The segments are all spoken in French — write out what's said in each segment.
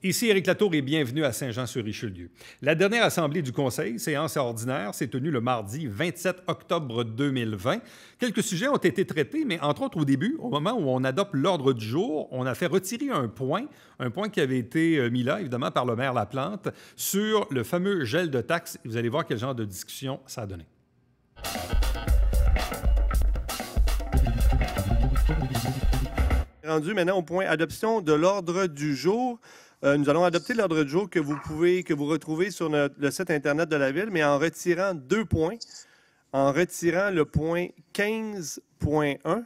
Ici Éric Latour et bienvenue à Saint-Jean-sur-Richelieu. La dernière assemblée du Conseil, séance ordinaire, s'est tenue le mardi 27 octobre 2020. Quelques sujets ont été traités, mais entre autres au début, au moment où on adopte l'ordre du jour, on a fait retirer un point qui avait été mis là, évidemment, par le maire Laplante, sur le fameux gel de taxes. Vous allez voir quel genre de discussion ça a donné. Rendu maintenant au point adoption de l'ordre du jour. Nous allons adopter l'ordre du jour que vous retrouvez sur le site Internet de la Ville, mais en retirant 2 points. En retirant le point 15.1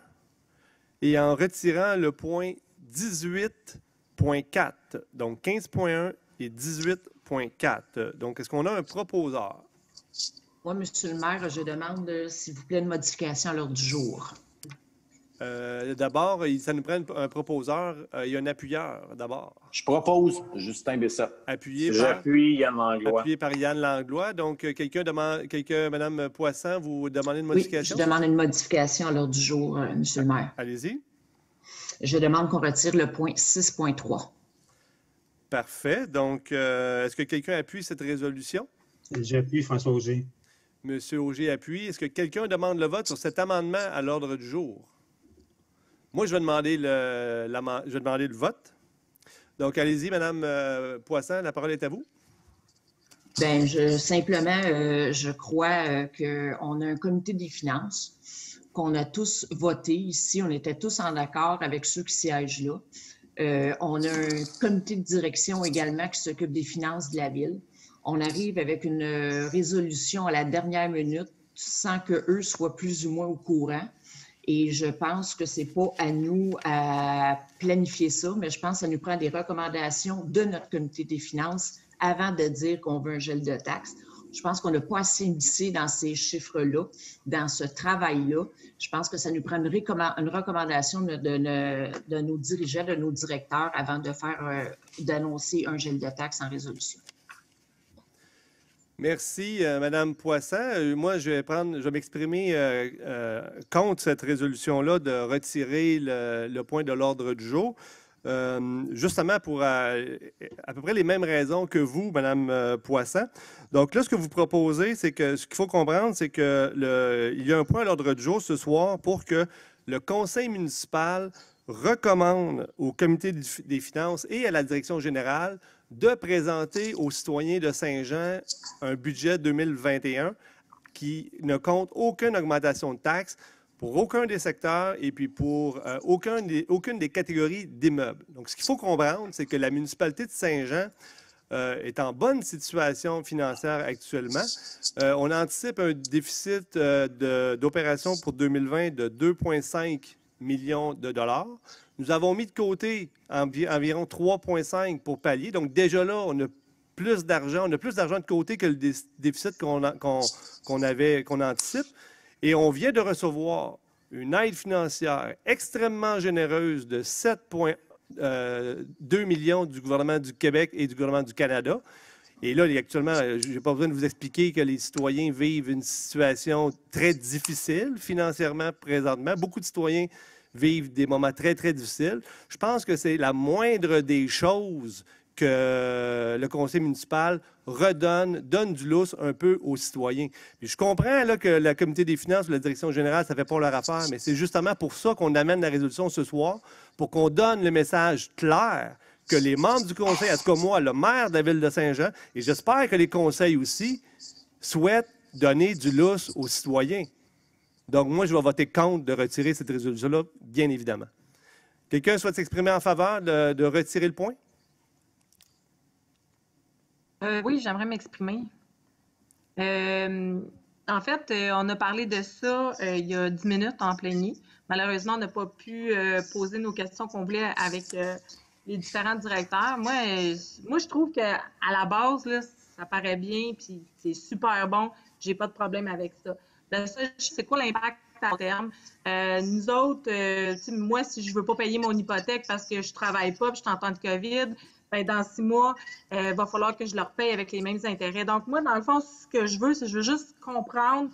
et en retirant le point 18.4. Donc 15.1 et 18.4. Donc, est-ce qu'on a un proposeur? Moi, Monsieur le maire, je demande, s'il vous plaît, une modification à l'ordre du jour. D'abord, ça nous prend un proposeur. Il y a un appuyeur, d'abord. Je propose Justin Bessa. J'appuie Yann Langlois. Appuyé par Yann Langlois. Donc, Mme Poisson, vous demandez une modification? Oui, je demande une modification à l'ordre du jour, Monsieur le maire. Allez-y. Je demande qu'on retire le point 6.3. Parfait. Donc, est-ce que quelqu'un appuie cette résolution? J'appuie François Auger. Monsieur Auger appuie. Est-ce que quelqu'un demande le vote sur cet amendement à l'ordre du jour? Moi, je vais demander le vote. Donc, allez-y, Mme Poisson, la parole est à vous. Bien, je crois qu'on a un comité des finances, qu'on a tous voté ici. On était tous en accord avec ceux qui siègent là. On a un comité de direction également qui s'occupe des finances de la Ville. On arrive avec une résolution à la dernière minute sans qu'eux soient plus ou moins au courant. Et je pense que ce n'est pas à nous à planifier ça, mais je pense que ça nous prend des recommandations de notre comité des finances avant de dire qu'on veut un gel de taxes. Je pense qu'on n'a pas assez initié dans ces chiffres-là, dans ce travail-là. Je pense que ça nous prend une recommandation de nos dirigeants, de nos directeurs avant d'annoncer un gel de taxes en résolution. Merci, Mme Poisson. Moi, je vais m'exprimer contre cette résolution-là de retirer le point de l'ordre du jour, justement pour à peu près les mêmes raisons que vous, Mme Poisson. Donc là, ce que vous proposez, c'est que ce qu'il faut comprendre, c'est qu'il y a un point à l'ordre du jour ce soir pour que le conseil municipal recommande au comité des finances et à la direction générale de présenter aux citoyens de Saint-Jean un budget 2021 qui ne compte aucune augmentation de taxes pour aucun des secteurs et puis pour aucune des catégories d'immeubles. Donc, ce qu'il faut comprendre, c'est que la municipalité de Saint-Jean est en bonne situation financière actuellement. On anticipe un déficit d'opération pour 2020 de 2,5 millions de dollars. Nous avons mis de côté environ 3,5 pour pallier. Donc, déjà là, on a plus d'argent. On a plus d'argent de côté que le déficit qu'on anticipe. Et on vient de recevoir une aide financière extrêmement généreuse de 7,2 millions du gouvernement du Québec et du gouvernement du Canada. Et là, actuellement, je n'ai pas besoin de vous expliquer que les citoyens vivent une situation très difficile financièrement présentement. Beaucoup de citoyens vivent des moments très, très difficiles. Je pense que c'est la moindre des choses que le conseil municipal donne du lousse un peu aux citoyens. Puis je comprends là, que la comité des finances ou la direction générale, ça ne fait pas leur affaire, mais c'est justement pour ça qu'on amène la résolution ce soir, pour qu'on donne le message clair que les membres du conseil, en tout cas moi, le maire de la ville de Saint-Jean, et j'espère que les conseils aussi, souhaitent donner du lousse aux citoyens. Donc, moi, je vais voter contre de retirer cette résolution-là, bien évidemment. Quelqu'un souhaite s'exprimer en faveur de retirer le point? Oui, j'aimerais m'exprimer. En fait, on a parlé de ça il y a 10 minutes en plénier. Malheureusement, on n'a pas pu poser nos questions qu'on voulait avec les différents directeurs. Moi, je trouve qu'à la base, là, ça paraît bien, puis c'est super bon. J'ai pas de problème avec ça. C'est quoi l'impact à long terme? Nous autres, moi, si je veux pas payer mon hypothèque parce que je travaille pas, puis je suis en temps de COVID, ben, dans 6 mois, il va falloir que je leur paye avec les mêmes intérêts. Donc, moi, dans le fond, ce que je veux, c'est je veux juste comprendre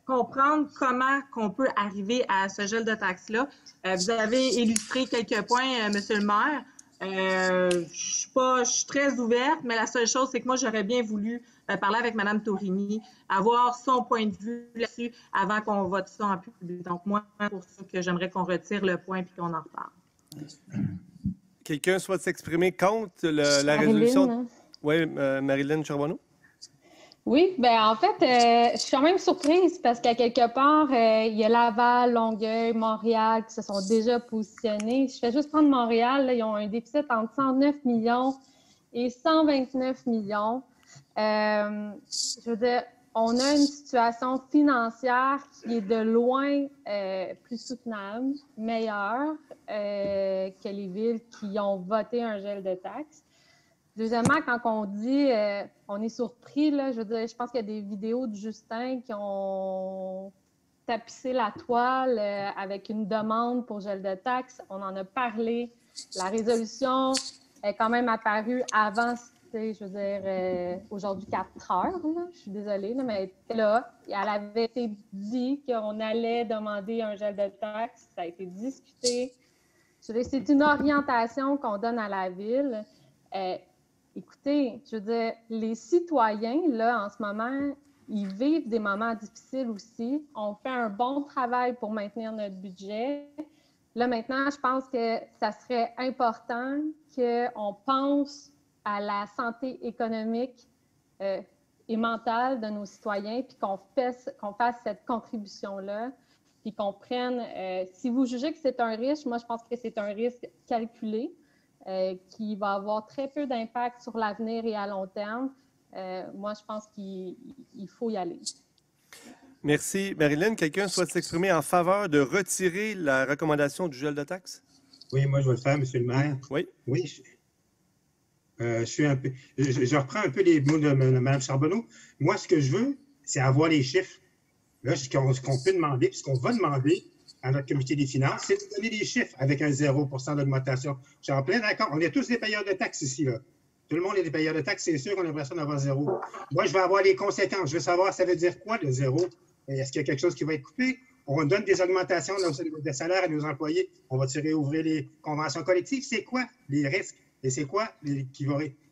comment qu'on peut arriver à ce gel de taxes-là. Vous avez illustré quelques points, Monsieur le maire. Je suis très ouverte, mais la seule chose, c'est que moi, j'aurais bien voulu parler avec Mme Torini, avoir son point de vue là-dessus avant qu'on vote ça en public. Donc, moi, pour ça que j'aimerais qu'on retire le point et qu'on en reparle. Quelqu'un souhaite s'exprimer contre la résolution? Oui, Marilyn Charbonneau. Oui, bien en fait, je suis quand même surprise parce qu'à quelque part, il y a Laval, Longueuil, Montréal qui se sont déjà positionnés. Je fais juste prendre Montréal, là, ils ont un déficit entre 109 millions et 129 millions. Je veux dire, on a une situation financière qui est de loin plus soutenable, meilleure que les villes qui ont voté un gel de taxes. Deuxièmement, quand on dit on est surpris, là, je veux dire, je pense qu'il y a des vidéos de Justin qui ont tapissé la toile avec une demande pour gel de taxes. On en a parlé. La résolution est quand même apparue avant, je veux dire, aujourd'hui 4 heures. Là. Je suis désolée, là, mais là, elle avait été dit qu'on allait demander un gel de taxes. Ça a été discuté. Je veux dire, c'est une orientation qu'on donne à la ville. Écoutez, je veux dire, les citoyens, là, en ce moment, ils vivent des moments difficiles aussi. On fait un bon travail pour maintenir notre budget. Là, maintenant, je pense que ça serait important qu'on pense à la santé économique et mentale de nos citoyens, puis qu'on fasse cette contribution-là, puis qu'on prenne... si vous jugez que c'est un risque, moi, je pense que c'est un risque calculé. Qui va avoir très peu d'impact sur l'avenir et à long terme. Moi, je pense qu'il faut y aller. Merci. Marilyn, quelqu'un souhaite s'exprimer en faveur de retirer la recommandation du gel de taxes? Oui, moi, je vais le faire, M. le maire. Oui. Oui. Je reprends un peu les mots de Mme Charbonneau. Moi, ce que je veux, c'est avoir les chiffres. Là, ce qu'on peut demander, puis ce qu'on va demander à notre comité des finances, c'est de donner des chiffres avec un 0% d'augmentation. Je suis en plein d'accord. On est tous des payeurs de taxes ici, là. Tout le monde est des payeurs de taxes. C'est sûr qu'on a l'impression d'avoir zéro. Moi, je veux avoir les conséquences. Je veux savoir, ça veut dire quoi, le zéro? Est-ce qu'il y a quelque chose qui va être coupé? On donne des augmentations de salaire à nos employés. On va ouvrir les conventions collectives. C'est quoi les risques? Et c'est quoi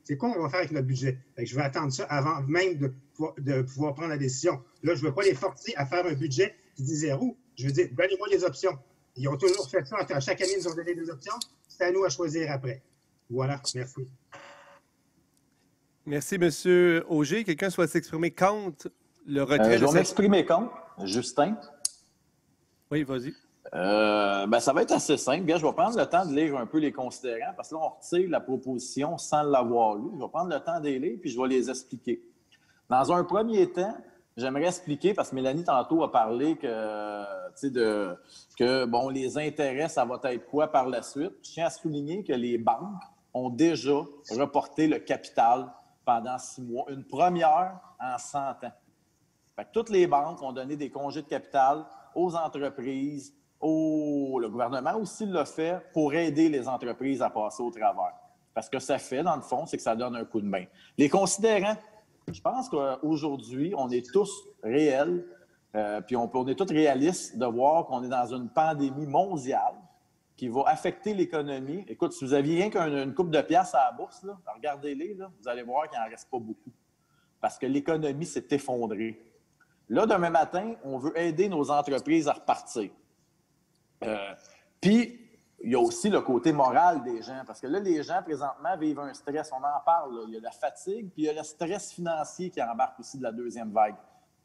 c'est quoi on va faire avec notre budget? Je veux attendre ça avant même de pouvoir prendre la décision. Là, je ne veux pas les forcer à faire un budget qui dit zéro. Je veux dire, donnez-moi les options. Ils ont toujours fait ça. À chaque année, ils nous ont donné des options. C'est à nous à choisir après. Voilà. Merci. Merci, M. Auger. Quelqu'un souhaite s'exprimer contre le retrait je vais m'exprimer contre. Justin. Oui, vas-y. Ça va être assez simple. Bien, je vais prendre le temps de lire un peu les considérants parce que là, on retire la proposition sans l'avoir lu. Je vais prendre le temps de les lire puis je vais les expliquer. Dans un premier temps, j'aimerais expliquer, parce que Mélanie, tantôt, a parlé que les intérêts, ça va être quoi par la suite. Je tiens à souligner que les banques ont déjà reporté le capital pendant 6 mois, une première en 100 ans. Fait que toutes les banques ont donné des congés de capital aux entreprises, le gouvernement aussi l'a fait pour aider les entreprises à passer au travers. Parce que ça fait, dans le fond, c'est que ça donne un coup de main. Les considérants, je pense qu'aujourd'hui, on est tous réels, puis on est tous réalistes de voir qu'on est dans une pandémie mondiale qui va affecter l'économie. Écoute, si vous aviez rien qu'une couple de piastres à la bourse, là, regardez-les, là, vous allez voir qu'il n'en reste pas beaucoup. Parce que l'économie s'est effondrée. Là, demain matin, on veut aider nos entreprises à repartir. Puis, il y a aussi le côté moral des gens, parce que là, les gens, présentement, vivent un stress. On en parle, là. Il y a la fatigue, puis il y a le stress financier qui embarque aussi de la deuxième vague.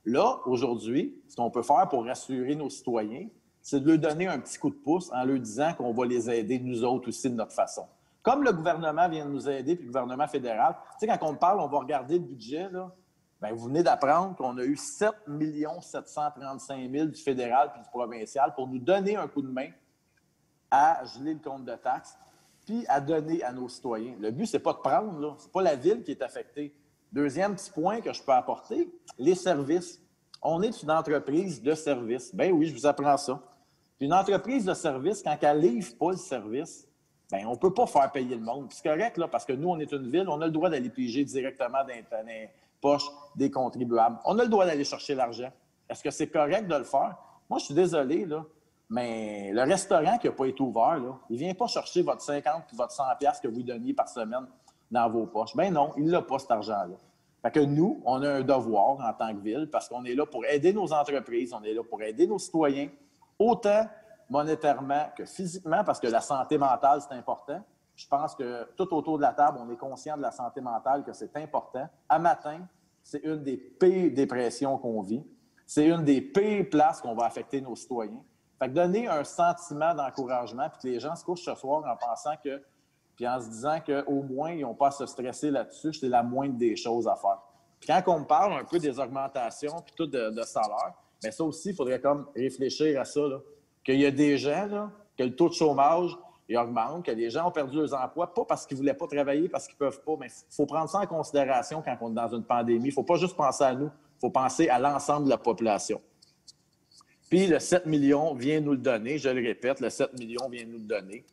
Là, aujourd'hui, ce qu'on peut faire pour rassurer nos citoyens, c'est de leur donner un petit coup de pouce en leur disant qu'on va les aider, nous autres aussi, de notre façon. Comme le gouvernement vient de nous aider, puis le gouvernement fédéral, tu sais, quand on parle, on va regarder le budget, là. Bien, vous venez d'apprendre qu'on a eu 7 735 000 du fédéral puis du provincial pour nous donner un coup de main à geler le compte de taxes puis à donner à nos citoyens. Le but, c'est pas de prendre, là. C'est pas la ville qui est affectée. Deuxième petit point que je peux apporter, les services. On est une entreprise de services. Ben oui, je vous apprends ça. Puis une entreprise de services, quand elle livre pas le service, bien, on peut pas faire payer le monde. Puis c'est correct, là, parce que nous, on est une ville, on a le droit d'aller piger directement dans les poches des contribuables. On a le droit d'aller chercher l'argent. Est-ce que c'est correct de le faire? Moi, je suis désolé, là. Mais le restaurant qui n'a pas été ouvert, là, il ne vient pas chercher votre 50 et votre 100 $ que vous lui donniez par semaine dans vos poches. Ben non, il n'a pas cet argent-là. Fait que nous, on a un devoir en tant que ville parce qu'on est là pour aider nos entreprises, on est là pour aider nos citoyens, autant monétairement que physiquement, parce que la santé mentale, c'est important. Je pense que tout autour de la table, on est conscient de la santé mentale, que c'est important. À matin, c'est une des pires dépressions qu'on vit. C'est une des pires places qu'on va affecter nos citoyens. Fait que donner un sentiment d'encouragement, puis que les gens se couchent ce soir en pensant que, puis en se disant qu'au moins, ils n'ont pas à se stresser là-dessus, c'est la moindre des choses à faire. Puis quand on me parle un peu des augmentations, puis tout de salaire, bien ça aussi, il faudrait comme réfléchir à ça, là. Qu'il y a des gens, là, que le taux de chômage il augmente, que les gens ont perdu leurs emplois, pas parce qu'ils ne voulaient pas travailler, parce qu'ils ne peuvent pas, mais il faut prendre ça en considération quand on est dans une pandémie. Il ne faut pas juste penser à nous, il faut penser à l'ensemble de la population. Puis le 7 millions vient nous le donner, je le répète, le 7 millions vient nous le donner.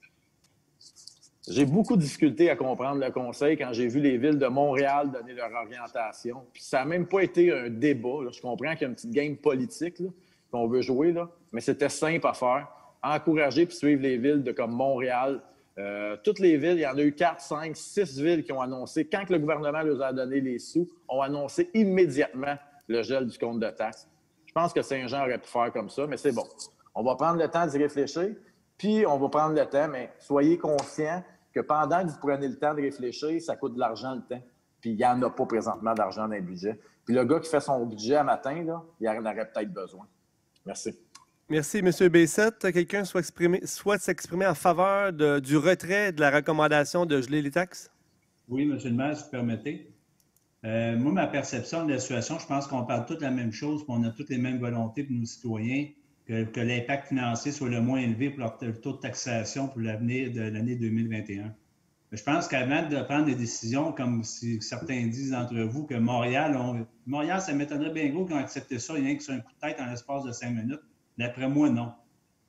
J'ai beaucoup de difficultés à comprendre le conseil quand j'ai vu les villes de Montréal donner leur orientation. Puis ça n'a même pas été un débat. Là. Je comprends qu'il y a une petite game politique là, qu'on veut jouer, là, mais c'était simple à faire. Encourager puis suivre les villes comme Montréal. Toutes les villes, il y en a eu 4, 5, 6 villes qui ont annoncé, quand le gouvernement leur a donné les sous, ont annoncé immédiatement le gel du compte de taxes. Je pense que Saint-Jean aurait pu faire comme ça, mais c'est bon. On va prendre le temps d'y réfléchir, puis on va prendre le temps, mais soyez conscients que pendant que vous prenez le temps de réfléchir, ça coûte de l'argent le temps. Puis il n'y en a pas présentement d'argent dans le budget. Puis le gars qui fait son budget à matin, là, il en aurait peut-être besoin. Merci. Merci, M. Bessette. Quelqu'un souhaite s'exprimer en faveur du retrait de la recommandation de geler les taxes? Oui, M. le maire, si vous permettez. Moi, ma perception de la situation, je pense qu'on parle toutes la même chose, qu'on a toutes les mêmes volontés pour nos citoyens, que l'impact financier soit le moins élevé pour leur taux de taxation pour l'avenir de l'année 2021. Je pense qu'avant de prendre des décisions, comme si certains disent d'entre vous, que Montréal, ça m'étonnerait bien gros qu'ils ont accepté ça, rien que sur un coup de tête en l'espace de 5 minutes. D'après moi, non.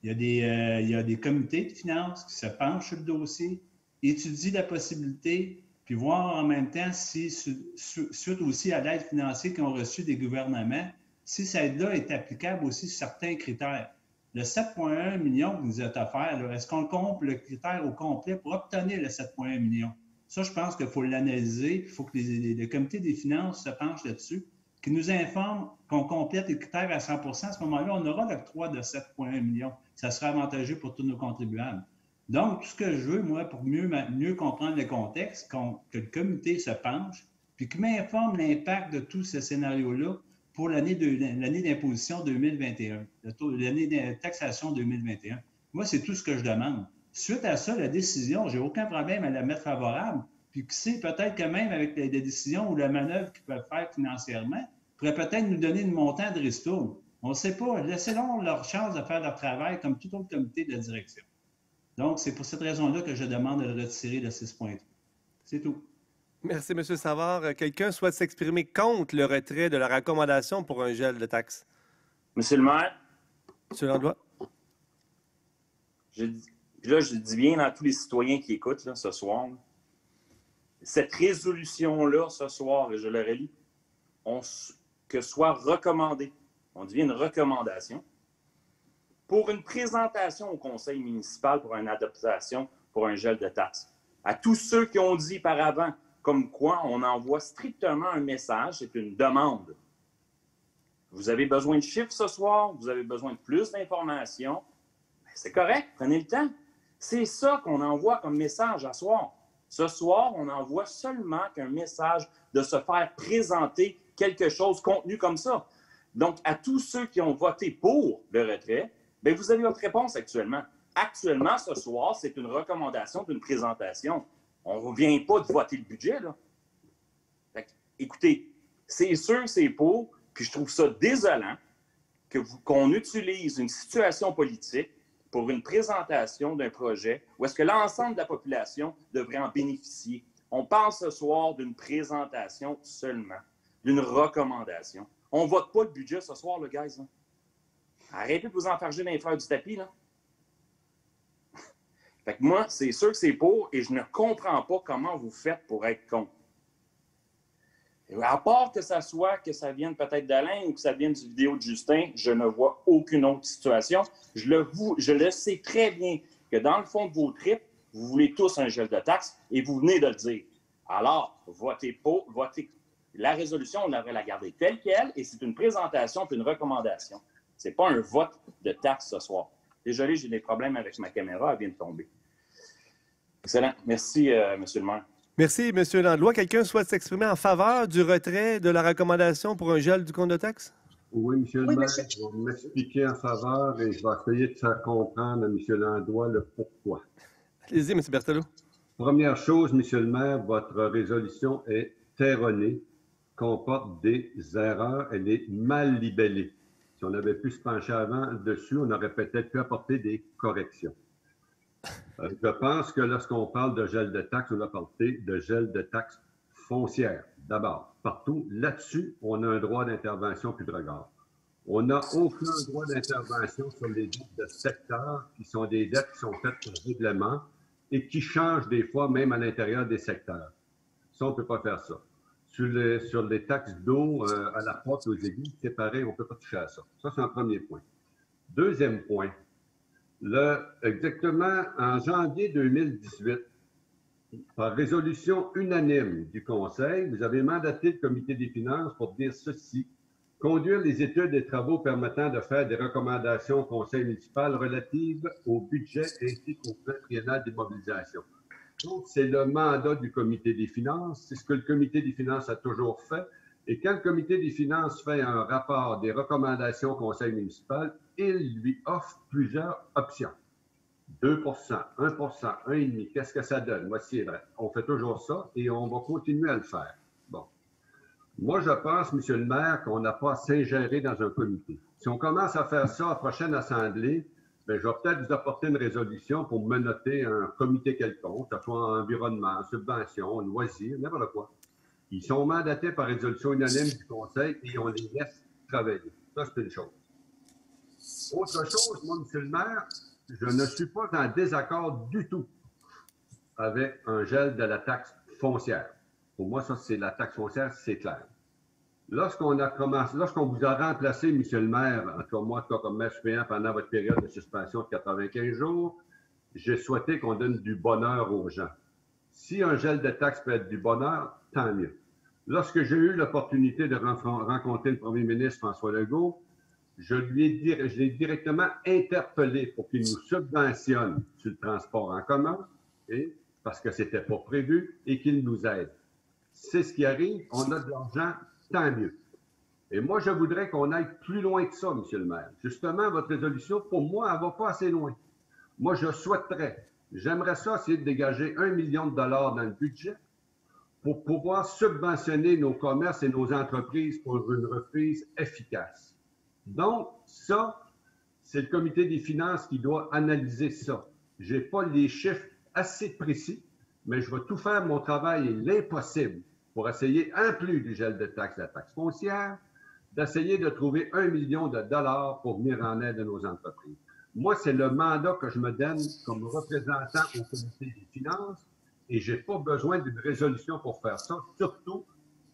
Il y a des comités de finances qui se penchent sur le dossier, étudient la possibilité, puis voir en même temps si, suite aussi à l'aide financière qu'ils ont reçue des gouvernements, si cette aide-là est applicable aussi sur certains critères. Le 7,1 million qui nous est offert, est-ce qu'on compte le critère au complet pour obtenir le 7,1 million? Ça, je pense qu'il faut l'analyser. Il faut que le comité des finances se penche là-dessus, qui nous informe qu'on complète les critères à 100 %. À ce moment-là, on aura l'octroi de 7,1 millions. Ça sera avantageux pour tous nos contribuables. Donc, tout ce que je veux, moi, pour mieux comprendre le contexte, que le comité se penche, puis qu'il m'informe l'impact de tout ce scénario-là pour l'année d'imposition 2021, l'année de taxation 2021. Moi, c'est tout ce que je demande. Suite à ça, la décision, j'ai aucun problème à la mettre favorable. Puis qui sait, peut-être que même avec les décisions ou la manœuvre qu'ils peuvent faire financièrement, pourraient peut-être nous donner le montant de ristourne. On ne sait pas. Laissez-leur leur chance de faire leur travail comme tout autre comité de direction. Donc, c'est pour cette raison-là que je demande de le retirer de 6,3. C'est tout. Merci, M. Savard. Quelqu'un souhaite s'exprimer contre le retrait de la recommandation pour un gel de taxes? Monsieur le maire. M. Langlois. Je dis bien à tous les citoyens qui écoutent là, ce soir, cette résolution-là, ce soir, et je le relis, que soit recommandée, on dit bien une recommandation, pour une présentation au conseil municipal pour une adaptation pour un gel de taxes. À tous ceux qui ont dit par avant, comme quoi on envoie strictement un message, c'est une demande. Vous avez besoin de chiffres ce soir, vous avez besoin de plus d'informations, c'est correct, prenez le temps. C'est ça qu'on envoie comme message à soir. Ce soir, on envoie seulement qu'un message de se faire présenter quelque chose contenu comme ça. Donc, à tous ceux qui ont voté pour le retrait, bien, vous avez votre réponse actuellement. Actuellement, ce soir, c'est une recommandation d'une présentation. On ne vient pas de voter le budget, là. Fait, écoutez, c'est sûr, c'est pour, puis je trouve ça désolant qu'on utilise une situation politique pour une présentation d'un projet où est-ce que l'ensemble de la population devrait en bénéficier. On parle ce soir d'une présentation seulement, d'une recommandation. On ne vote pas le budget ce soir, le guys. Là. Arrêtez de vous enfarger dans les fleurs du tapis, là. Fait que moi, c'est sûr que c'est pour et je ne comprends pas comment vous faites pour être contre. À part que ça vienne peut-être d'Alain ou que ça vienne du vidéo de Justin, je ne vois aucune autre situation. Je le sais très bien que dans le fond de vos tripes, vous voulez tous un gel de taxes et vous venez de le dire. Alors, votez pour, votez. La résolution, on devrait la garder telle qu'elle et c'est une présentation puis une recommandation. Ce n'est pas un vote de taxes ce soir. Désolé, j'ai des problèmes avec ma caméra, elle vient de tomber. Excellent. Merci, M. le maire. Merci, M. Landlois. Quelqu'un souhaite s'exprimer en faveur du retrait de la recommandation pour un gel du compte de taxes? Oui, M. le maire, je vais m'expliquer en faveur et je vais essayer de faire comprendre à M. Landlois le pourquoi. Allez-y, M. Berthelot. Première chose, M. le maire, votre résolution est erronée, comporte des erreurs, elle est mal libellée. Si on avait pu se pencher avant dessus, on aurait peut-être pu apporter des corrections. Je pense que lorsqu'on parle de gel de taxes, on a parlé de gel de taxes foncières. D'abord, partout, là-dessus, on a un droit d'intervention puis de regard. On n'a aucun droit d'intervention sur les dettes de secteur, qui sont des dettes qui sont faites par règlement et qui changent des fois même à l'intérieur des secteurs. Ça, on ne peut pas faire ça. Sur les taxes d'eau à la porte, aux égouts, c'est pareil, on ne peut pas toucher à ça. Ça, c'est un premier point. Deuxième point. Exactement en janvier 2018, par résolution unanime du Conseil, vous avez mandaté le Comité des finances pour dire ceci: conduire les études et travaux permettant de faire des recommandations au Conseil municipal relatives au budget ainsi qu'au plan triennal d'immobilisation. Donc, c'est le mandat du Comité des finances. C'est ce que le Comité des finances a toujours fait. Et quand le Comité des finances fait un rapport des recommandations au Conseil municipal, il lui offre plusieurs options. 2 1 1,5 qu'est-ce que ça donne? Moi, c'est vrai. On fait toujours ça et on va continuer à le faire. Bon. Moi, je pense, M. le maire, qu'on n'a pas à s'ingérer dans un comité. Si on commence à faire ça à la prochaine assemblée, bien, je vais peut-être vous apporter une résolution pour menotter un comité quelconque, que ce soit en environnement, en subvention, en loisirs, n'importe quoi. Ils sont mandatés par résolution unanime du Conseil et on les laisse travailler. Ça, c'est une chose. Autre chose, moi, M. le maire, je ne suis pas en désaccord du tout avec un gel de la taxe foncière. Pour moi, ça, c'est la taxe foncière, c'est clair. Lorsqu'on vous a remplacé, M. le maire, en tout cas moi, comme maire suppléant pendant votre période de suspension de 95 jours, j'ai souhaité qu'on donne du bonheur aux gens. Si un gel de taxe peut être du bonheur, tant mieux. Lorsque j'ai eu l'opportunité de rencontrer le premier ministre François Legault, je l'ai directement interpellé pour qu'il nous subventionne sur le transport en commun, parce que ce n'était pas prévu, et qu'il nous aide. C'est ce qui arrive, on a de l'argent, tant mieux. Et moi, je voudrais qu'on aille plus loin que ça, M. le maire. Justement, votre résolution, pour moi, elle ne va pas assez loin. Moi, j'aimerais ça essayer de dégager 1 million de dollars dans le budget pour pouvoir subventionner nos commerces et nos entreprises pour une reprise efficace. Donc, ça, c'est le Comité des finances qui doit analyser ça. Je n'ai pas les chiffres assez précis, mais je vais tout faire mon travail et l'impossible pour essayer, en plus du gel de taxe, la taxe foncière, d'essayer de trouver 1 million de dollars pour venir en aide à nos entreprises. Moi, c'est le mandat que je me donne comme représentant au Comité des finances et je n'ai pas besoin d'une résolution pour faire ça, surtout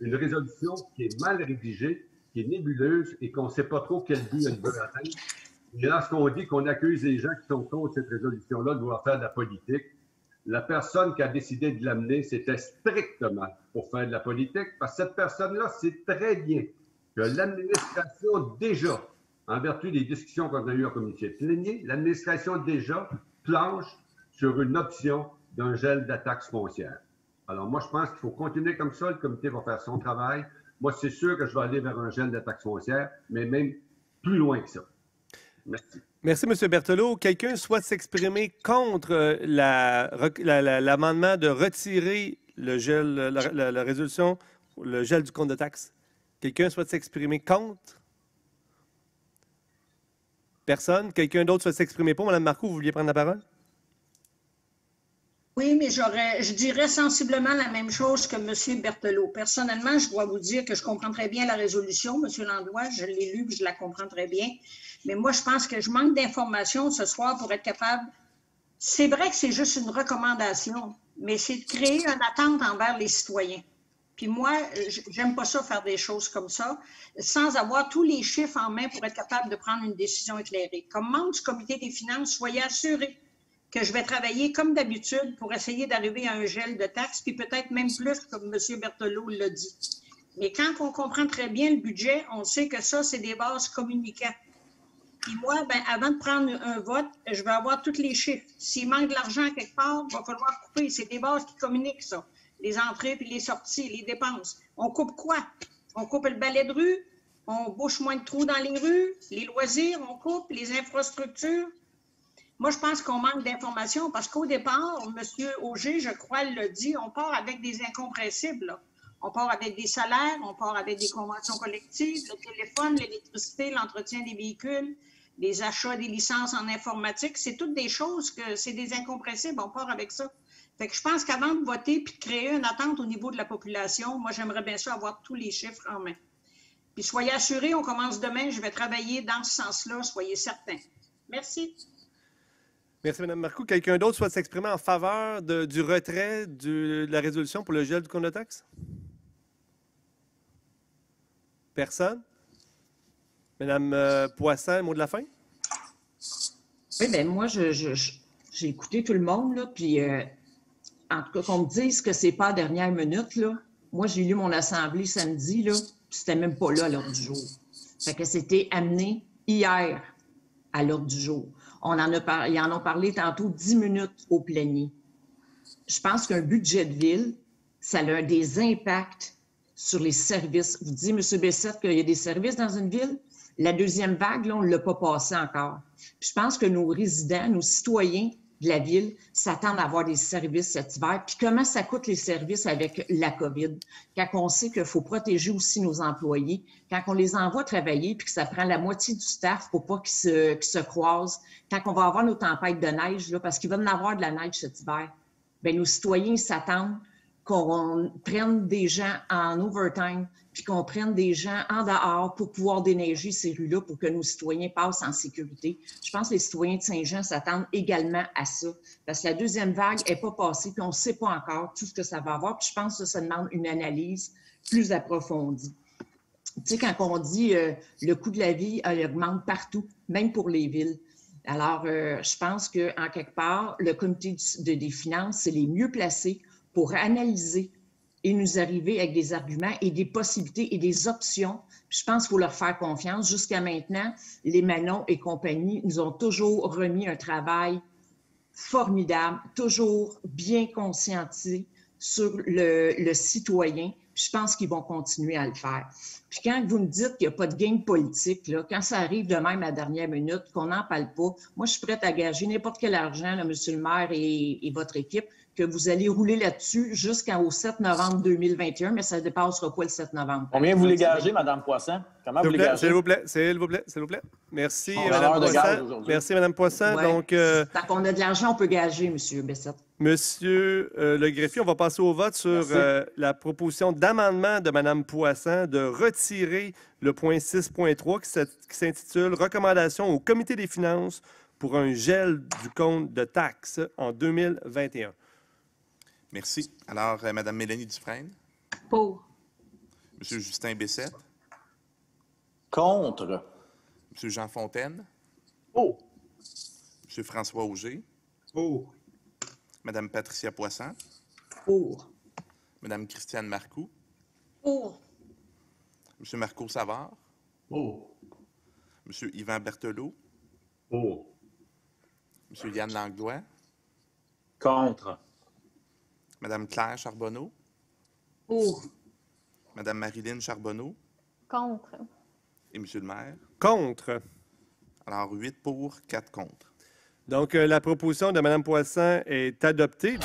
une résolution qui est mal rédigée, qui est nébuleuse et qu'on ne sait pas trop quel but elle veut atteindre. Et lorsqu'on dit qu'on accuse les gens qui sont contre cette résolution-là de vouloir faire de la politique, la personne qui a décidé de l'amener, c'était strictement pour faire de la politique, parce que cette personne-là sait très bien que l'administration déjà, en vertu des discussions qu'on a eues en comité plénier, l'administration déjà planche sur une option d'un gel de la taxe foncière. Alors moi, je pense qu'il faut continuer comme ça, le comité va faire son travail. Moi, c'est sûr que je vais aller vers un gel de la taxe foncière, mais même plus loin que ça. Merci. Merci, M. Berthelot. Quelqu'un souhaite s'exprimer contre l'amendement de retirer le gel, la résolution, le gel du compte de taxes? Quelqu'un souhaite s'exprimer contre? Personne? Quelqu'un d'autre souhaite s'exprimer pour? Mme Marcoux, vous vouliez prendre la parole? Oui, mais je dirais sensiblement la même chose que M. Berthelot. Personnellement, je dois vous dire que je comprends très bien la résolution, M. Landlois, je l'ai lue, je la comprends très bien. Mais moi, je pense que je manque d'informations ce soir pour être capable. C'est vrai que c'est juste une recommandation, mais c'est de créer une attente envers les citoyens. Puis moi, j'aime pas ça faire des choses comme ça, sans avoir tous les chiffres en main pour être capable de prendre une décision éclairée. Comme membre du comité des finances, soyez assurés que je vais travailler comme d'habitude pour essayer d'arriver à un gel de taxes, puis peut-être même plus, comme M. Berthelot l'a dit. Mais quand on comprend très bien le budget, on sait que ça, c'est des bases communicantes. Puis moi, ben, avant de prendre un vote, je vais avoir tous les chiffres. S'il manque de l'argent quelque part, il va falloir couper. C'est des bases qui communiquent ça. Les entrées puis les sorties, les dépenses. On coupe quoi? On coupe le balai de rue, on bouche moins de trous dans les rues, les loisirs, on coupe, les infrastructures. Moi, je pense qu'on manque d'informations parce qu'au départ, M. Auger, je crois, l'a dit, on part avec des incompressibles. Là. On part avec des salaires, on part avec des conventions collectives, le téléphone, l'électricité, l'entretien des véhicules, les achats des licences en informatique. C'est toutes des choses que c'est des incompressibles. On part avec ça. Fait que je pense qu'avant de voter puis de créer une attente au niveau de la population, moi, j'aimerais bien ça avoir tous les chiffres en main. Puis soyez assurés, on commence demain, je vais travailler dans ce sens-là, soyez certains. Merci. Merci, Mme Marcoux. Quelqu'un d'autre souhaite s'exprimer en faveur du retrait de la résolution pour le gel du compte de taxe? Personne? Mme Poisson, mot de la fin? Oui, bien, moi, j'ai écouté tout le monde, là, puis en tout cas, qu'on me dise que c'est pas à dernière minute, là. Moi, j'ai lu mon assemblée samedi, là, puis c'était même pas là à l'ordre du jour. Fait que c'était amené hier à l'ordre du jour. Ils en ont parlé tantôt 10 minutes au plénier. Je pense qu'un budget de ville, ça a des impacts sur les services. Vous dites, M. Bessette, qu'il y a des services dans une ville? La deuxième vague, là, on ne l'a pas passé encore. Puis je pense que nos résidents, nos citoyens de la ville s'attendent à avoir des services cet hiver. Puis comment ça coûte les services avec la COVID? Quand on sait qu'il faut protéger aussi nos employés, quand on les envoie travailler puis que ça prend la moitié du staff pour pas qu'ils se croisent, quand on va avoir nos tempêtes de neige, là, parce qu'il va y en avoir de la neige cet hiver, bien, nos citoyens s'attendent qu'on prenne des gens en overtime puis qu'on prenne des gens en dehors pour pouvoir déneiger ces rues-là pour que nos citoyens passent en sécurité. Je pense que les citoyens de Saint-Jean s'attendent également à ça parce que la deuxième vague n'est pas passée puis on ne sait pas encore tout ce que ça va avoir. Puis je pense que ça demande une analyse plus approfondie. Tu sais, quand on dit le coût de la vie augmente partout, même pour les villes. Alors, je pense qu'en quelque part, le comité des finances, c'est les mieux placés pour analyser et nous arriver avec des arguments et des possibilités et des options. Puis je pense qu'il faut leur faire confiance. Jusqu'à maintenant, les Manon et compagnie nous ont toujours remis un travail formidable, toujours bien conscientisé sur le citoyen. Puis je pense qu'ils vont continuer à le faire. Puis quand vous me dites qu'il n'y a pas de game politique, là, quand ça arrive de même à la dernière minute, qu'on n'en parle pas, moi, je suis prête à gager n'importe quel argent, là, monsieur le maire et votre équipe, que vous allez rouler là-dessus jusqu'au 7 novembre 2021, mais ça ne dépassera pas le 7 novembre. Combien vous les gagez, Mme Poisson? Comment vous les gagez? S'il vous plaît, s'il vous plaît, s'il vous plaît. Merci, Mme Poisson. Merci, Mme Poisson. Ouais. Donc, tant qu'on a de l'argent, on peut gager, M. Bessette. Monsieur le greffier, on va passer au vote sur la proposition d'amendement de Mme Poisson de retirer le point 6.3 qui s'intitule « Recommandation au comité des finances pour un gel du compte de taxes en 2021 ». Merci. Alors, Mme Mélanie Dufresne. Pour. M. Justin Bessette. Contre. M. Jean Fontaine. Pour. M. François Auger. Pour. Mme Patricia Poisson. Pour. Mme Christiane Marcoux. Pour. M. Marco Savard. Pour. M. Yvan Berthelot. Pour. M. Yann Langlois. Contre. Mme Claire Charbonneau. Pour. Mme Marilyn Charbonneau. Contre. Et M. le maire. Contre. Alors, 8 pour, 4 contre. Donc, la proposition de Mme Poisson est adoptée.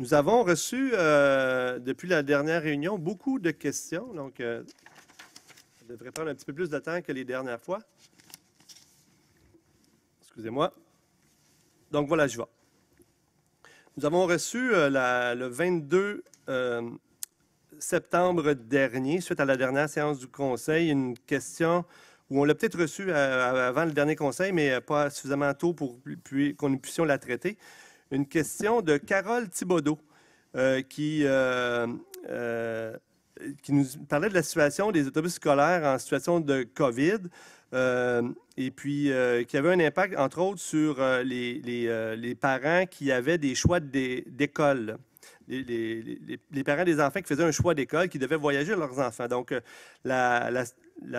Nous avons reçu, depuis la dernière réunion, beaucoup de questions. Donc, ça devrait prendre un petit peu plus de temps que les dernières fois. Excusez-moi. Donc, voilà, je vais. Nous avons reçu le 22 septembre dernier, suite à la dernière séance du Conseil, une question où on l'a peut-être reçue avant le dernier Conseil, mais pas suffisamment tôt pour qu'on nous puissions la traiter. Une question de Carole Thibodeau qui nous parlait de la situation des autobus scolaires en situation de COVID et puis qui avait un impact, entre autres, sur les parents qui avaient des choix d'école. Les parents des enfants qui faisaient un choix d'école, qui devaient voyager leurs enfants. Donc, la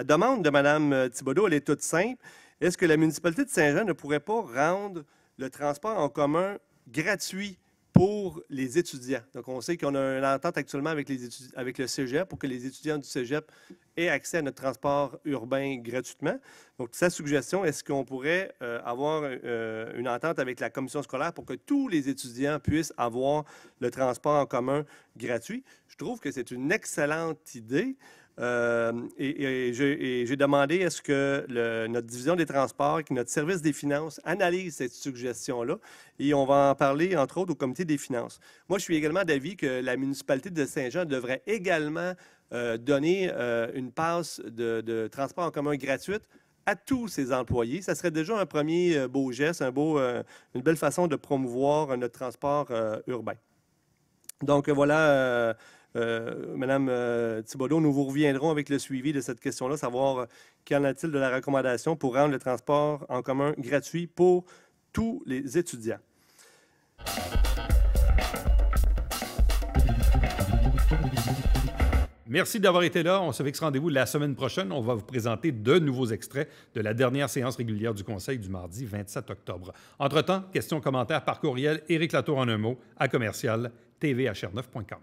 demande de Mme Thibodeau, elle est toute simple. Est-ce que la municipalité de Saint-Jean ne pourrait pas rendre le transport en commun gratuit pour les étudiants? Donc, on sait qu'on a une entente actuellement avec le Cégep pour que les étudiants du Cégep aient accès à notre transport urbain gratuitement. Donc, sa suggestion, est-ce qu'on pourrait avoir une entente avec la commission scolaire pour que tous les étudiants puissent avoir le transport en commun gratuit? Je trouve que c'est une excellente idée. Et j'ai demandé est-ce que notre division des transports, que notre service des finances analyse cette suggestion-là et on va en parler, entre autres, au comité des finances. Moi, je suis également d'avis que la municipalité de Saint-Jean devrait également donner une passe de transport en commun gratuite à tous ses employés. Ça serait déjà un premier beau geste, une belle façon de promouvoir notre transport urbain. Donc, voilà... Madame Thibodeau, nous vous reviendrons avec le suivi de cette question-là, savoir qu'en est-il de la recommandation pour rendre le transport en commun gratuit pour tous les étudiants. Merci d'avoir été là. On se fixe rendez-vous la semaine prochaine. On va vous présenter de nouveaux extraits de la dernière séance régulière du Conseil du mardi 27 octobre. Entre-temps, questions, commentaires par courriel, Éric Latour en un mot, à commercial tvhr9.com.